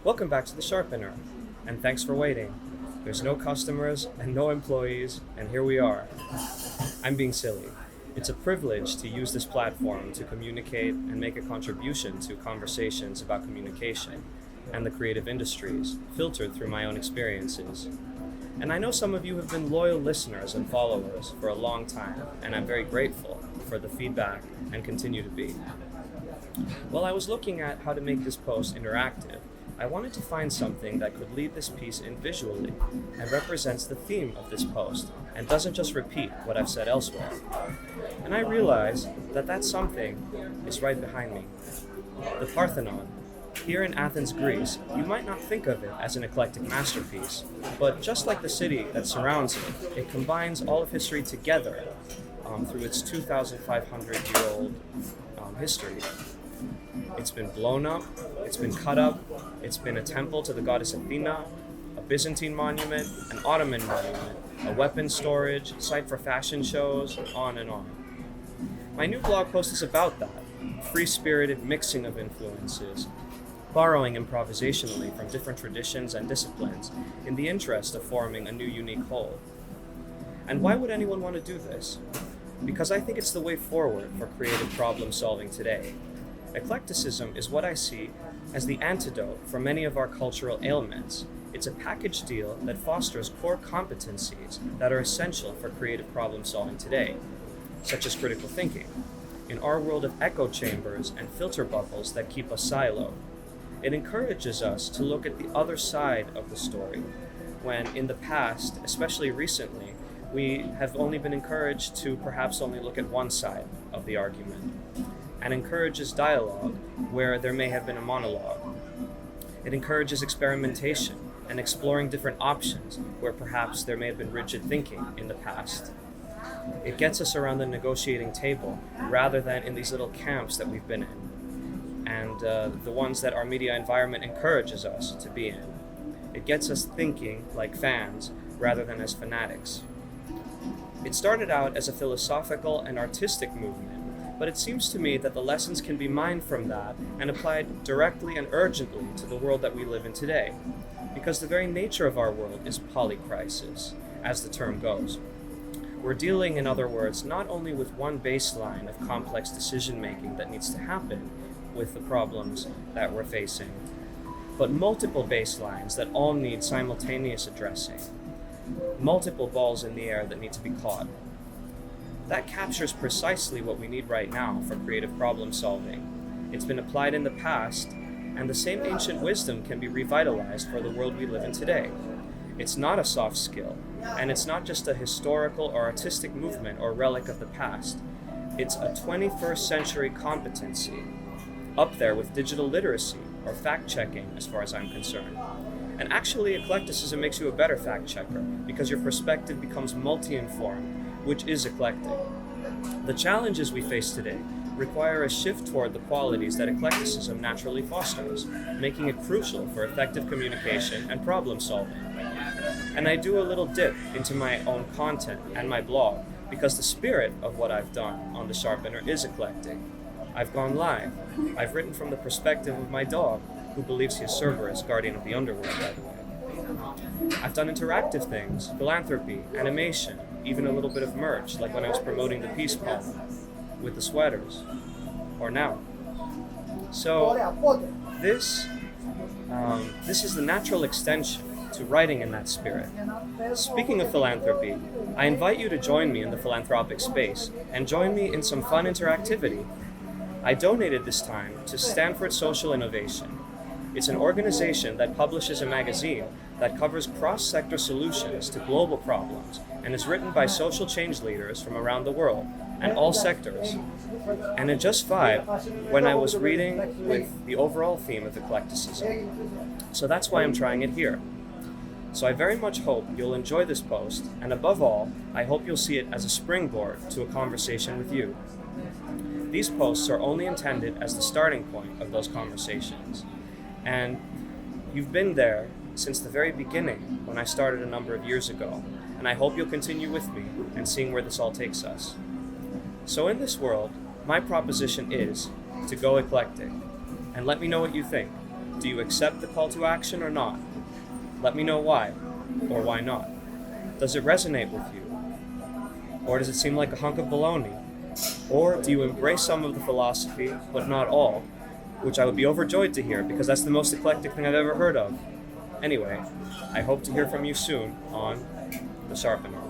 Welcome back to the Sharpener, and thanks for waiting. There's no customers and no employees, and here we are. I'm being silly. It's a privilege to use this platform to communicate and make a contribution to conversations about communication and the creative industries, filtered through my own experiences. And I know some of you have been loyal listeners and followers for a long time, and I'm very grateful for the feedback and continue to be. While I was looking at how to make this post interactive, I wanted to find something that could lead this piece in visually and represents the theme of this post and doesn't just repeat what I've said elsewhere. And I realized that something is right behind me. The Parthenon. Here in Athens, Greece, you might not think of it as an eclectic masterpiece, but just like the city that surrounds it, it combines all of history together through its 2,500-year-old history. It's been blown up, it's been cut up, it's been a temple to the goddess Athena, a Byzantine monument, an Ottoman monument, a weapons storage, site for fashion shows, on and on. My new blog post is about that, free-spirited mixing of influences, borrowing improvisationally from different traditions and disciplines in the interest of forming a new unique whole. And why would anyone want to do this? Because I think it's the way forward for creative problem solving today. Eclecticism is what I see as the antidote for many of our cultural ailments. It's a package deal that fosters core competencies that are essential for creative problem solving today, such as critical thinking, in our world of echo chambers and filter bubbles that keep us siloed. It encourages us to look at the other side of the story, when in the past, especially recently, we have only been encouraged to perhaps only look at one side of the argument, and encourages dialogue where there may have been a monologue. It encourages experimentation and exploring different options where perhaps there may have been rigid thinking in the past. It gets us around the negotiating table rather than in these little camps that we've been in, and the ones that our media environment encourages us to be in. It gets us thinking like fans rather than as fanatics. It started out as a philosophical and artistic movement, but it seems to me that the lessons can be mined from that and applied directly and urgently to the world that we live in today, because the very nature of our world is polycrisis, as the term goes. We're dealing, in other words, not only with one baseline of complex decision-making that needs to happen with the problems that we're facing, but multiple baselines that all need simultaneous addressing, multiple balls in the air that need to be caught. That captures precisely what we need right now for creative problem solving. It's been applied in the past, and the same ancient wisdom can be revitalized for the world we live in today. It's not a soft skill, and it's not just a historical or artistic movement or relic of the past. It's a 21st century competency, up there with digital literacy or fact-checking as far as I'm concerned. And actually, eclecticism makes you a better fact-checker because your perspective becomes multi-informed, which is eclectic. The challenges we face today require a shift toward the qualities that eclecticism naturally fosters, making it crucial for effective communication and problem solving. And I do a little dip into my own content and my blog because the spirit of what I've done on the Sharpener is eclectic. I've gone live. I've written from the perspective of my dog, who believes he is Cerberus, guardian of the underworld, by the way. I've done interactive things, philanthropy, animation, even a little bit of merch, like when I was promoting the peace poem with the sweaters, or now. So this is the natural extension to writing in that spirit. Speaking of philanthropy, I invite you to join me in the philanthropic space and join me in some fun interactivity. I donated this time to Stanford Social Innovation. It's an organization that publishes a magazine that covers cross-sector solutions to global problems and is written by social change leaders from around the world and all sectors. And it just vibed when I was reading with the overall theme of eclecticism. So that's why I'm trying it here. So I very much hope you'll enjoy this post, and above all, I hope you'll see it as a springboard to a conversation with you. These posts are only intended as the starting point of those conversations. And you've been there since the very beginning when I started a number of years ago, and I hope you'll continue with me and seeing where this all takes us. So in this world, my proposition is to go eclectic, and let me know what you think. Do you accept the call to action or not? Let me know why, or why not. Does it resonate with you? Or does it seem like a hunk of baloney? Or do you embrace some of the philosophy, but not all, which I would be overjoyed to hear because that's the most eclectic thing I've ever heard of. Anyway, I hope to hear from you soon on The Sharpener.